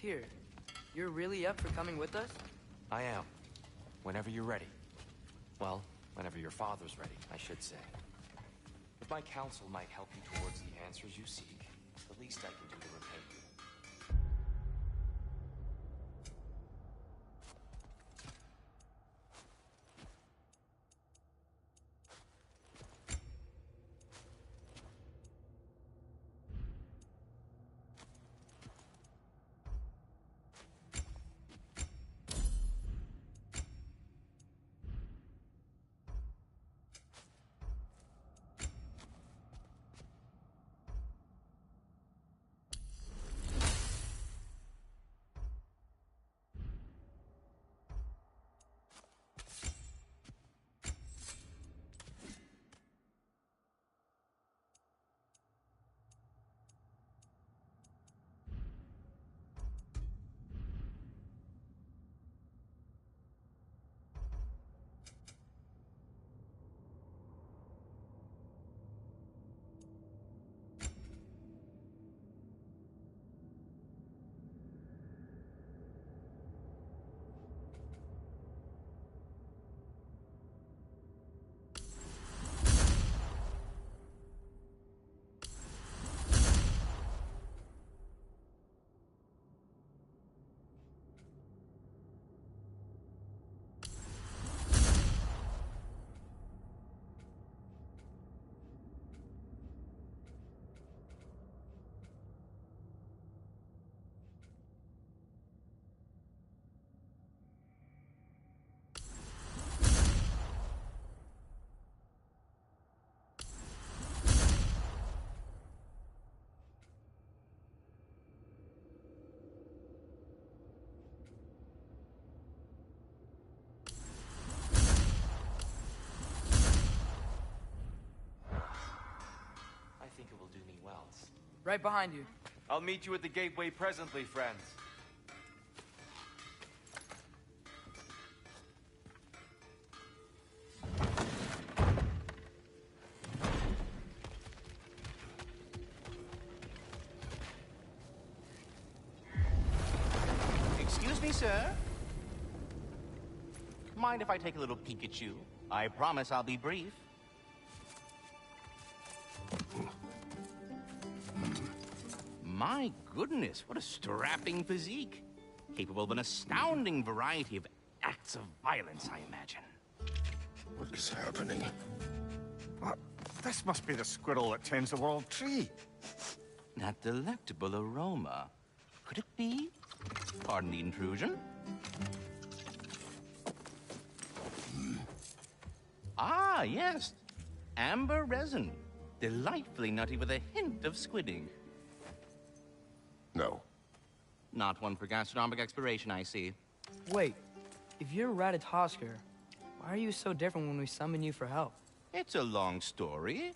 Here, you're really up for coming with us? I am. Whenever you're ready. Well, whenever your father's ready, I should say. If my counsel might help you towards the answers you seek, the least I can do to repay you. I think it will do me well. Right behind you. I'll meet you at the gateway presently, friends. Excuse me, sir. Mind if I take a little peek at you? I promise I'll be brief. My goodness, what a strapping physique. Capable of an astounding variety of acts of violence, I imagine. What is happening? This must be the squirrel that tends the world tree. That delectable aroma. Could it be? Pardon the intrusion. Ah, yes. Amber resin. Delightfully nutty with a hint of squidding. No. Not one for gastronomic exploration, I see. Wait, if you're Ratatosker, why are you so different when we summon you for help? It's a long story.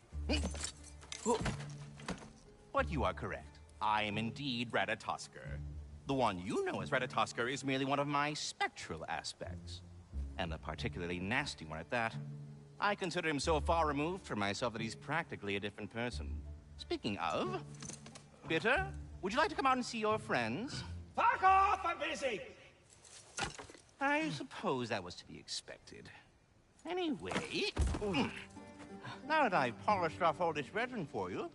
But you are correct. I am indeed Ratatosker. The one you know as Ratatosker is merely one of my spectral aspects. And a particularly nasty one at that. I consider him so far removed from myself that he's practically a different person. Speaking of... Bitter, would you like to come out and see your friends? Fuck off! I'm busy! I suppose that was to be expected. Anyway... Now that I've polished off all this resin for you,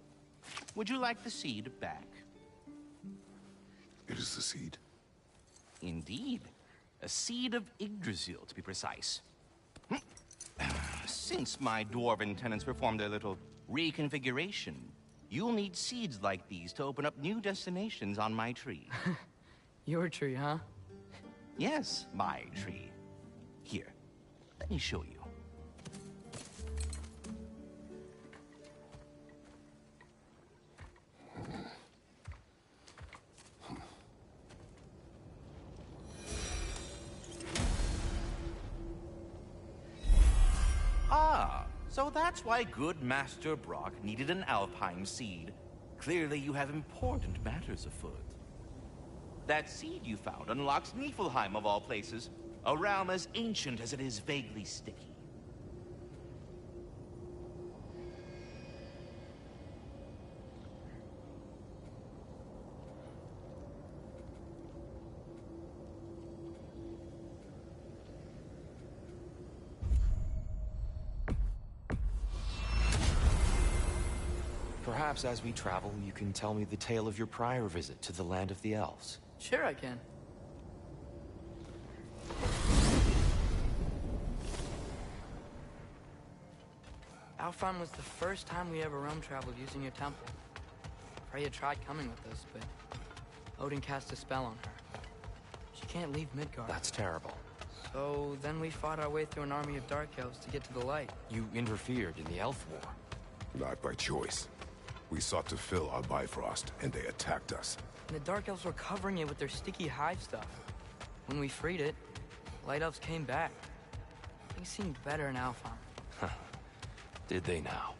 would you like the seed back? It is the seed. Indeed. A seed of Yggdrasil, to be precise. Since my dwarven tenants performed their little reconfiguration, you'll need seeds like these to open up new destinations on my tree. Your tree, huh? Yes, my tree. Here, let me show you. Ah, so that's why good Master Brock needed an Alpine seed. Clearly you have important matters afoot. That seed you found unlocks Niflheim of all places, a realm as ancient as it is vaguely sticky. Perhaps as we travel, you can tell me the tale of your prior visit to the land of the elves. Sure I can. Alfheim was the first time we ever roam traveled using your temple. Freya tried coming with us, but Odin cast a spell on her. She can't leave Midgard. That's terrible. So then we fought our way through an army of dark elves to get to the light. You interfered in the elf war. Not by choice. We sought to fill our Bifrost, and they attacked us. And the dark elves were covering it with their sticky hive stuff. When we freed it, light elves came back. Things seemed better in Alfheim. Did they now?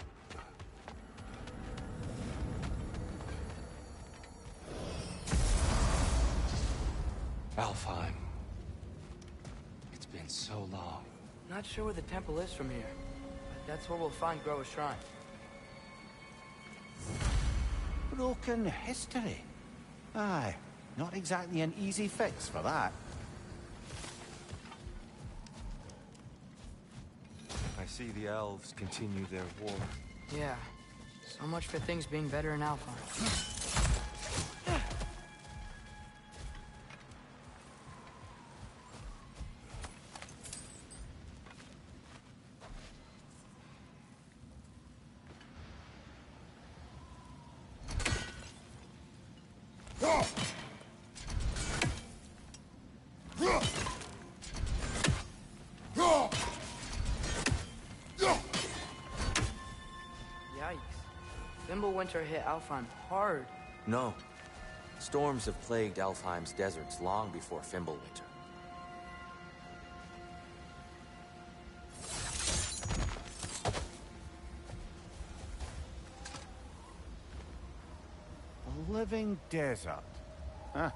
Alfheim. It's been so long. Not sure where the temple is from here, but that's where we'll find Groa's shrine. Broken history. Aye, not exactly an easy fix for that. I see the elves continue their war. Yeah, so much for things being better in Alfheim. Winter hit Alfheim hard. No. Storms have plagued Alfheim's deserts long before Fimbulwinter. A living desert. Huh?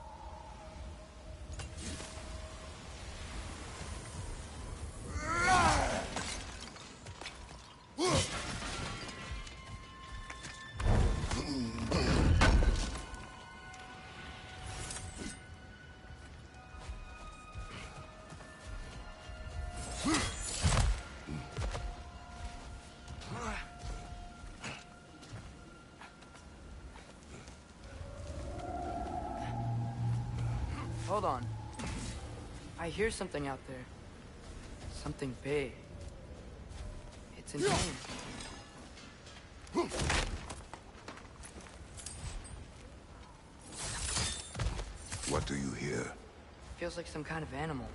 Hold on. I hear something out there. Something big. It's insane. What do you hear? Feels like some kind of animal.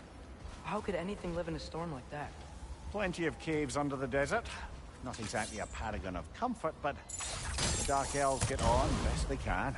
How could anything live in a storm like that? Plenty of caves under the desert. Not exactly a paragon of comfort, but the Dark Elves get on best they can.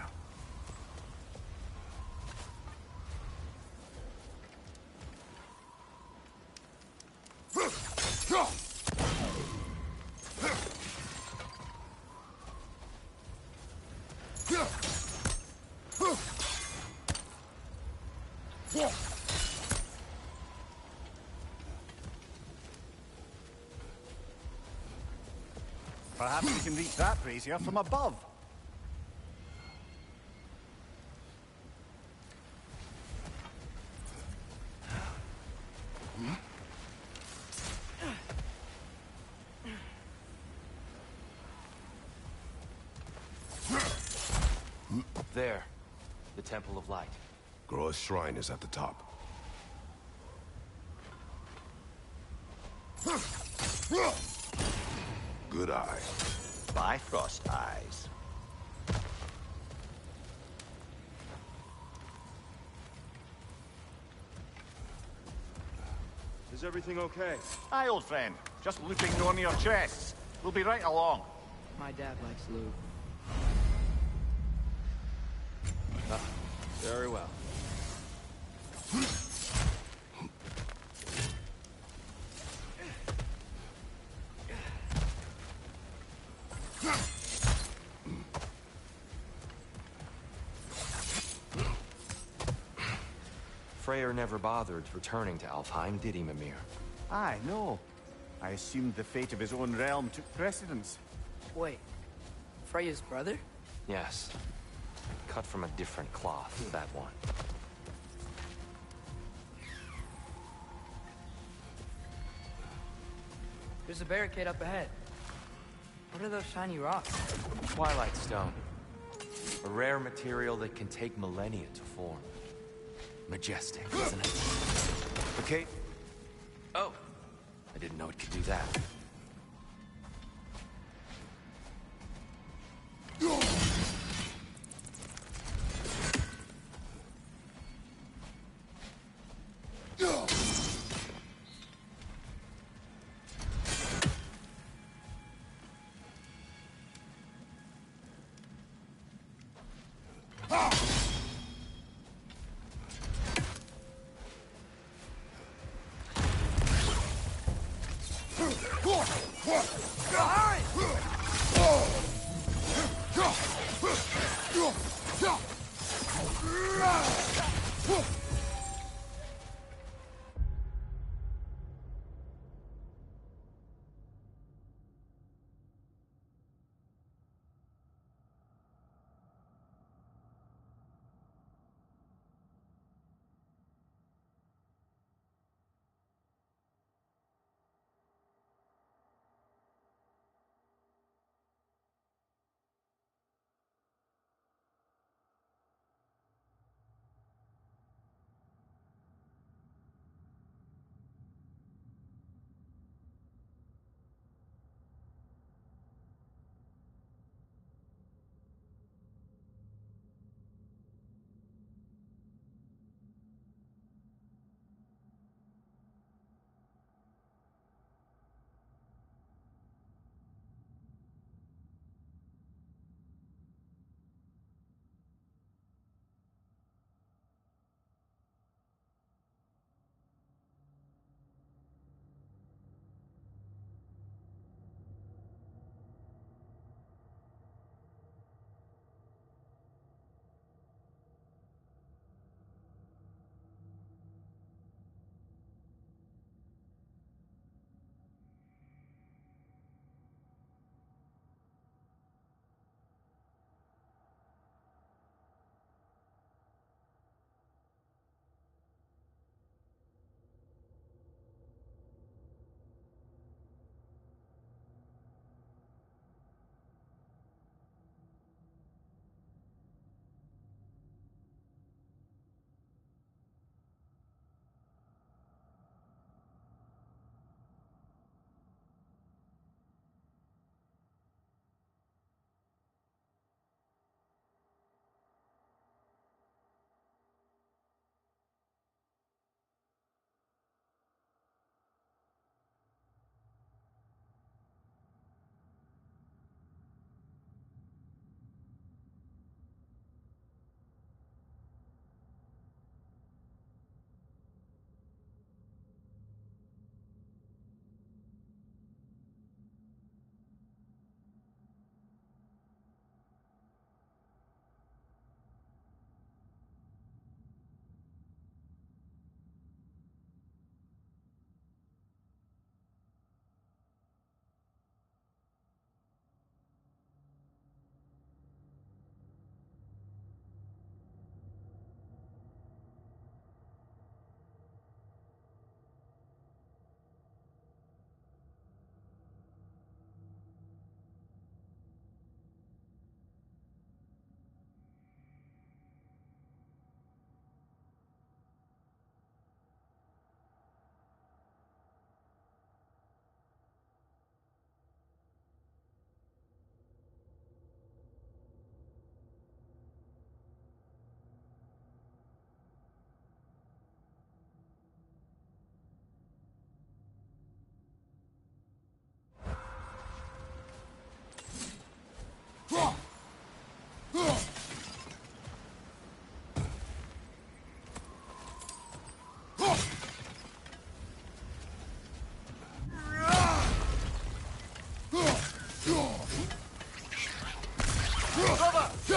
Perhaps we can reach that brazier from above. There. The Temple of Light. Groa's shrine is at the top. Good eye. Bifrost eyes. Is everything okay? Aye, old friend. Just looting on your chests. We'll be right along. My dad likes loot. Very well. Freyr never bothered returning to Alfheim, did he, Mimir? Aye, no. I assumed the fate of his own realm took precedence. Wait, Freya's brother? Yes. Cut from a different cloth, that one. There's a barricade up ahead. What are those shiny rocks? Twilight Stone. A rare material that can take millennia to form. Majestic, isn't it? Okay. Oh, I didn't know it could do that.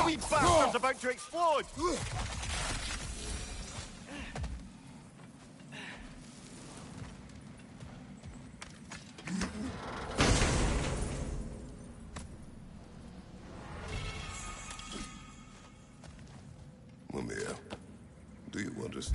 Wee bastard's about to explode! Mumia, do you want us?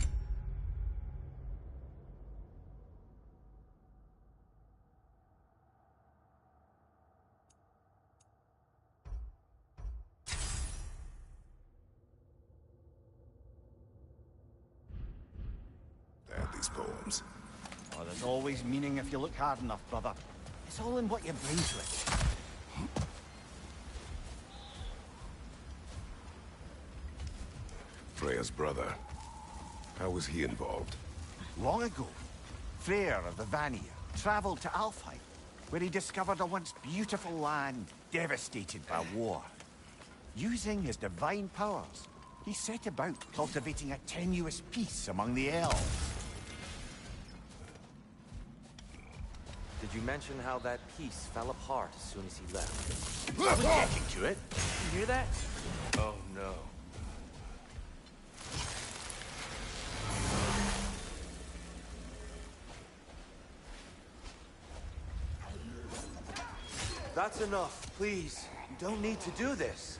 realms. Oh, there's always meaning if you look hard enough, brother. It's all in what you bring to it. Freya's brother. How was he involved? Long ago, Freyr of the Vanir traveled to Alfheim, where he discovered a once beautiful land devastated by war. Using his divine powers, he set about cultivating a tenuous peace among the elves. Did you mention how that piece fell apart as soon as he left? I was getting to it. You hear that? Oh no. That's enough, please. You don't need to do this.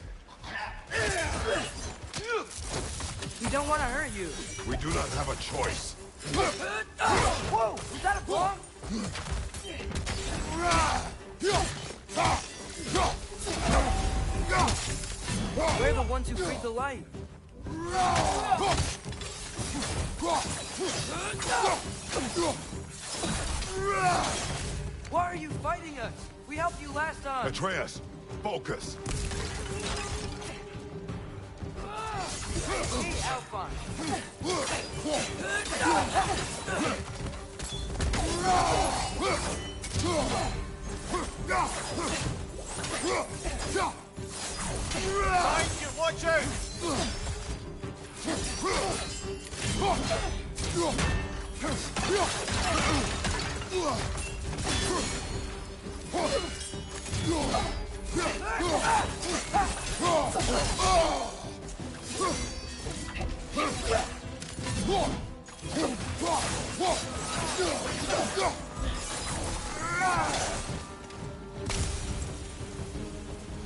We don't want to hurt you. We do not have a choice. Whoa! Is that a bomb? We're the ones who freed the light. Why are you fighting us? We helped you last time. Atreus, focus. Hey, Alphonse. Watch out!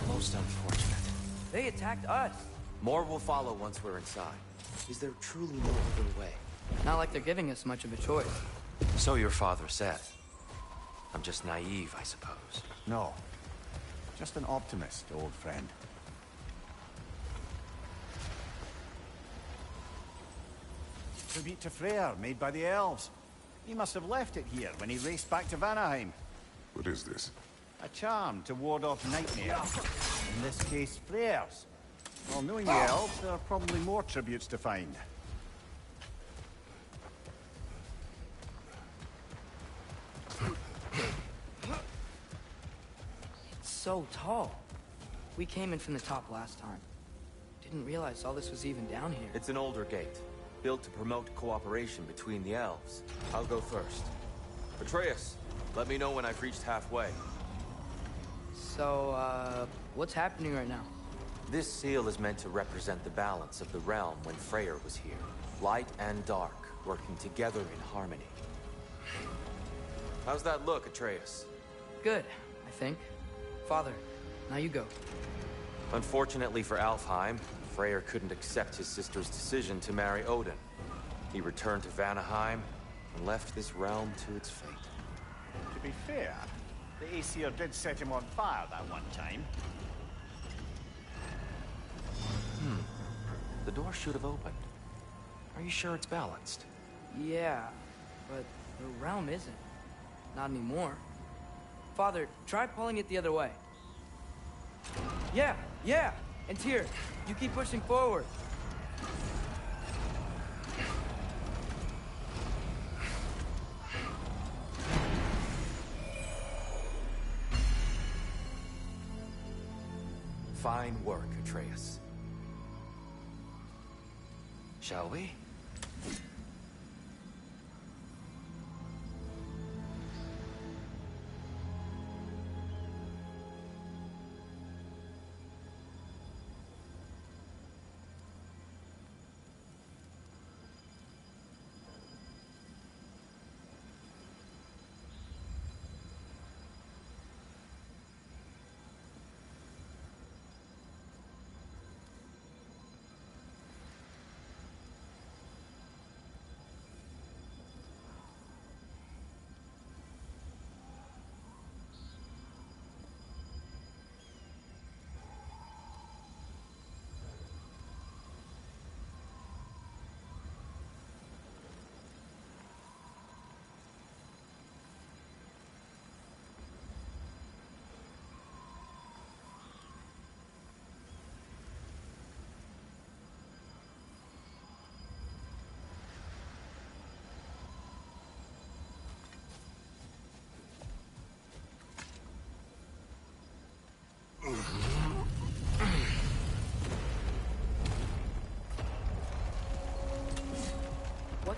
Most unfortunate. They attacked us. More will follow once we're inside. Is there truly no other way? Not like they're giving us much of a choice. So your father said. I'm just naive, I suppose. No. Just an optimist, old friend. Tribute to Freyr, made by the elves. He must have left it here when he raced back to Vanaheim. What is this? A charm to ward off nightmares. In this case, Freyr's. Well, knowing the elves, there are probably more tributes to find. It's so tall. We came in from the top last time. Didn't realize all this was even down here. It's an older gate, built to promote cooperation between the elves. I'll go first. Atreus, let me know when I've reached halfway. So, what's happening right now? This seal is meant to represent the balance of the realm when Freyr was here. Light and dark, working together in harmony. How's that look, Atreus? Good, I think. Father, now you go. Unfortunately for Alfheim, Freyr couldn't accept his sister's decision to marry Odin. He returned to Vanaheim and left this realm to its fate. To be fair, the Aesir did set him on fire that one time. The door should have opened. Are you sure it's balanced? Yeah, but the realm isn't. Not anymore. Father, try pulling it the other way. Yeah! And Tyr, you keep pushing forward. Fine work, Atreus. Shall we?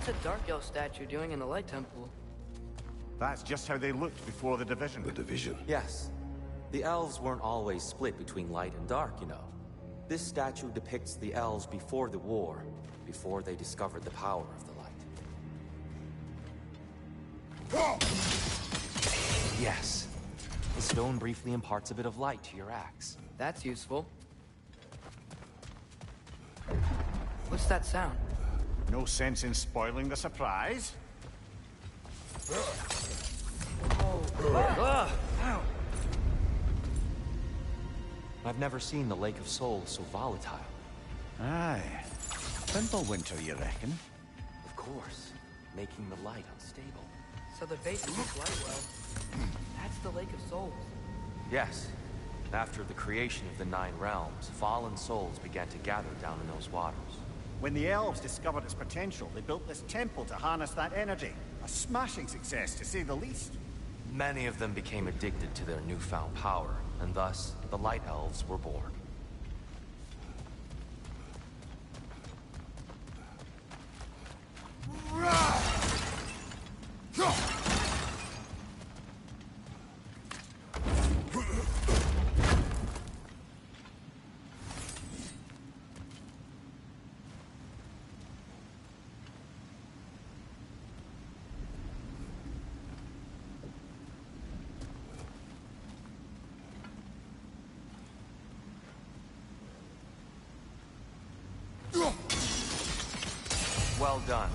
What's a Dark Elf statue doing in the Light Temple? That's just how they looked before the division. The division. Yes. The elves weren't always split between light and dark, you know. This statue depicts the elves before the war, before they discovered the power of the light. Yes. The stone briefly imparts a bit of light to your axe. That's useful. What's that sound? No sense in spoiling the surprise. I've never seen the Lake of Souls so volatile. Aye. Winter, you reckon? Of course, making the light unstable. So the base of this light well, that's the Lake of Souls. Yes. After the creation of the Nine Realms, fallen souls began to gather down in those waters. When the elves discovered its potential, they built this temple to harness that energy. A smashing success, to say the least. Many of them became addicted to their newfound power, and thus, the Light Elves were born. Well done.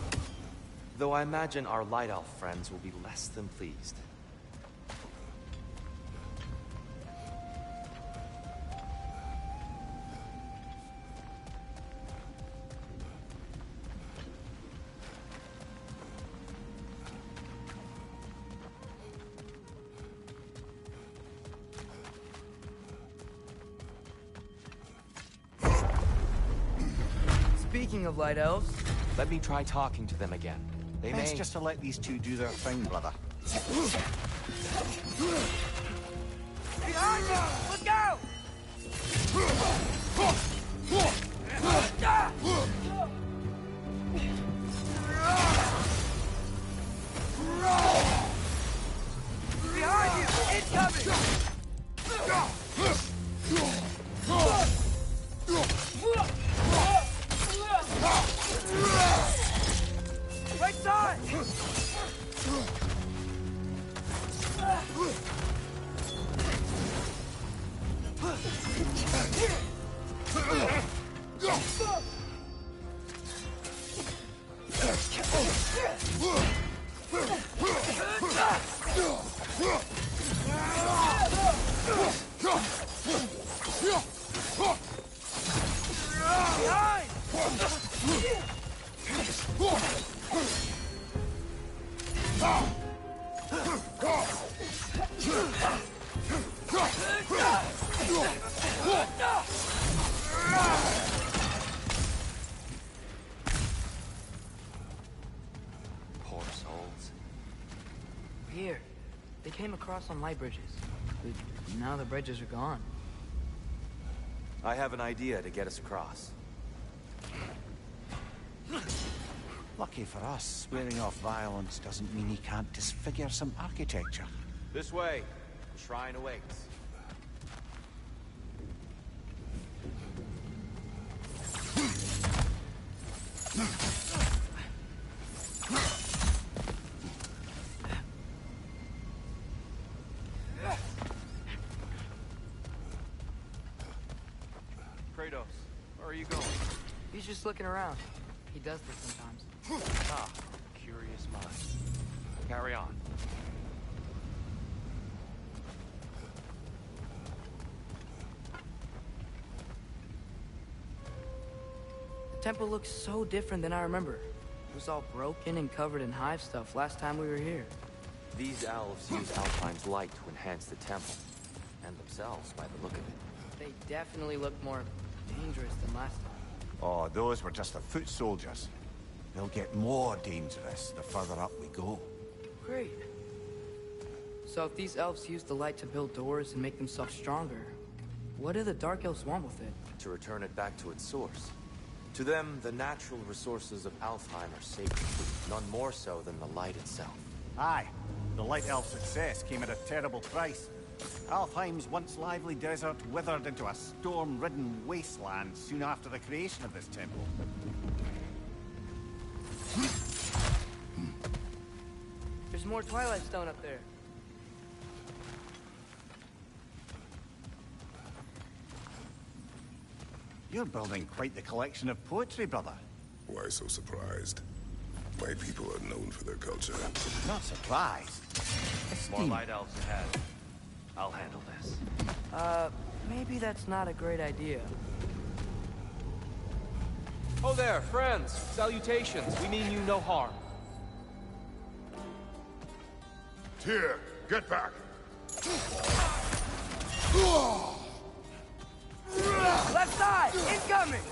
Though I imagine our Light Elf friends will be less than pleased. Speaking of Light Elves, Let me try talking to them again. They Best may... just to let these two do their thing, brother. behind you! Look out! Behind you! Incoming! Right side! Poor souls. Here. They came across on light bridges. But now the bridges are gone. I have an idea to get us across. Lucky for us, swearing off violence doesn't mean he can't disfigure some architecture. This way. The shrine awaits. Kratos, where are you going? He's just looking around. He does this sometimes. Ah, curious mind. Carry on. The temple looks so different than I remember. It was all broken and covered in hive stuff last time we were here. These elves use Alpine's light to enhance the temple, and themselves by the look of it. They definitely look more dangerous than last time. Oh, those were just the foot soldiers. They'll get more dangerous the further up we go. Great. So if these elves use the light to build doors and make themselves stronger, what do the Dark Elves want with it? To return it back to its source. To them, the natural resources of Alfheim are sacred, none more so than the light itself. Aye, the Light Elf's success came at a terrible price. Alfheim's once lively desert withered into a storm-ridden wasteland soon after the creation of this temple. There's more Twilight Stone up there. You're building quite the collection of poetry, brother. Why so surprised? My people are known for their culture. Not surprised. More Esteemed. light elves ahead. I'll handle this. Maybe that's not a great idea. Oh there, friends. Salutations. We mean you no harm. Tyr, get back! Left side! Incoming!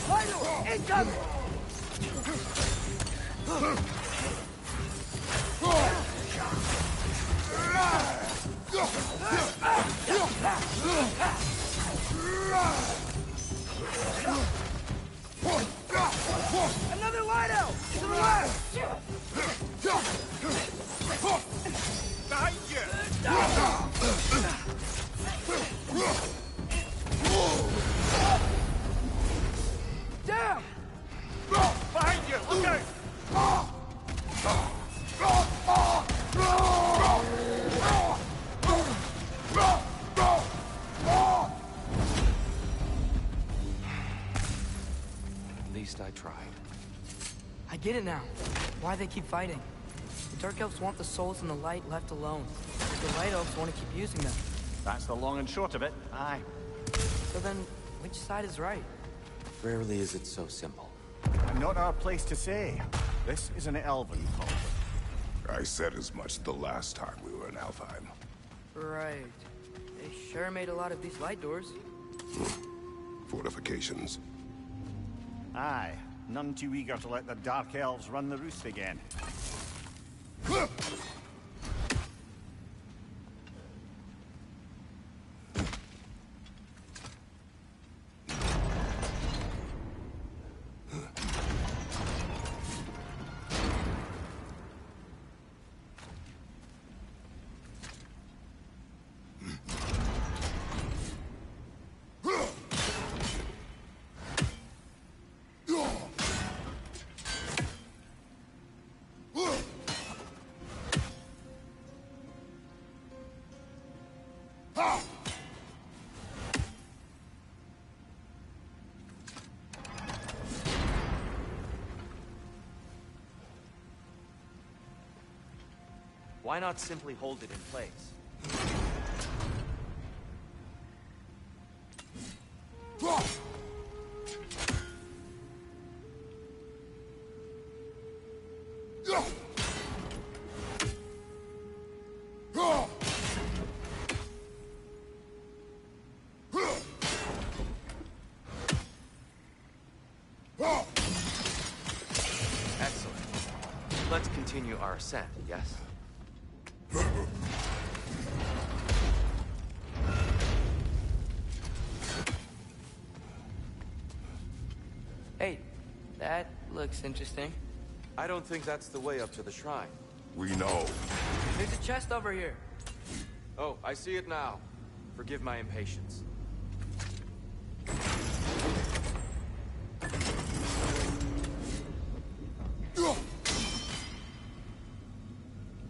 Vital! Incoming! Another light out! To the left! Behind you! Damn! Behind you! Look out! At least I tried. I get it now. Why they keep fighting. The Dark Elves want the souls in the light left alone. The Light Elves want to keep using them. That's the long and short of it. Aye. So then, which side is right? Rarely is it so simple. Not our place to say. This is an elven cult. I said as much the last time we were in Alfheim. Right. They sure made a lot of these light doors. Fortifications. Aye. None too eager to let the Dark Elves run the roost again. Why not simply hold it in place? Excellent. Let's continue our ascent, yes? Hey, that looks interesting. I don't think that's the way up to the shrine. We know. There's a chest over here. Oh, I see it now. Forgive my impatience.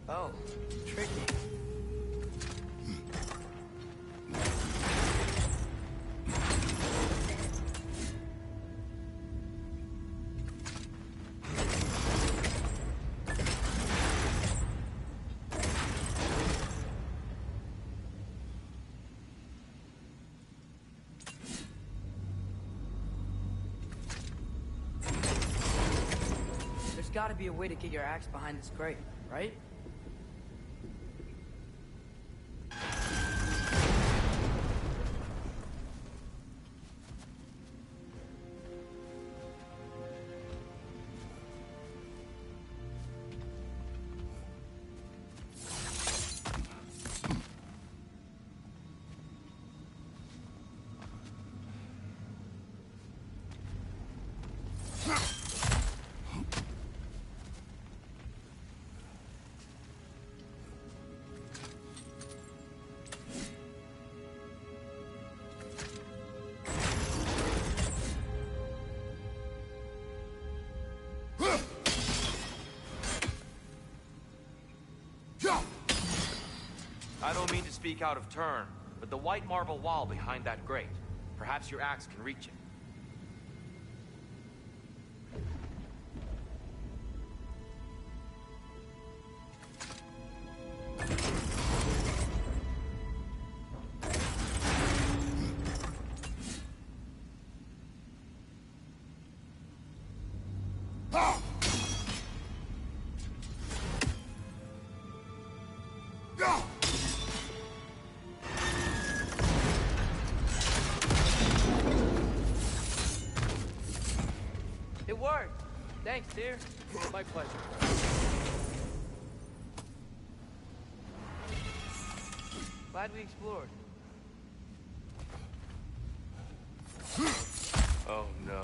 Oh, tricky. There's gotta be a way to get your axe behind this crate, right? I don't mean to speak out of turn, but the white marble wall behind that grate. Perhaps your axe can reach it. It worked. Thanks, dear. My pleasure. Glad we explored. Oh no.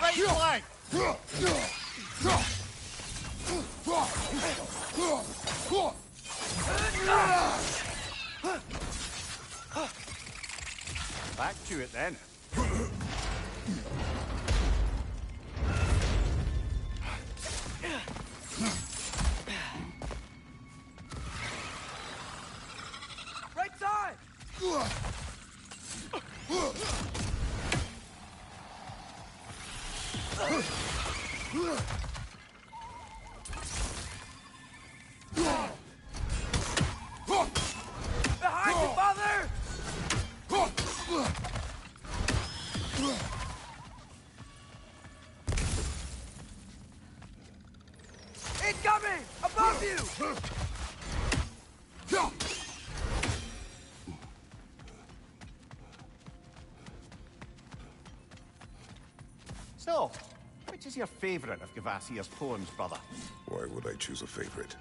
Right flank! Back to it then. Right side! Behind you, father! Incoming! Above you! So, which is your favorite of Gavassia's poems, brother? Why would I choose a favorite?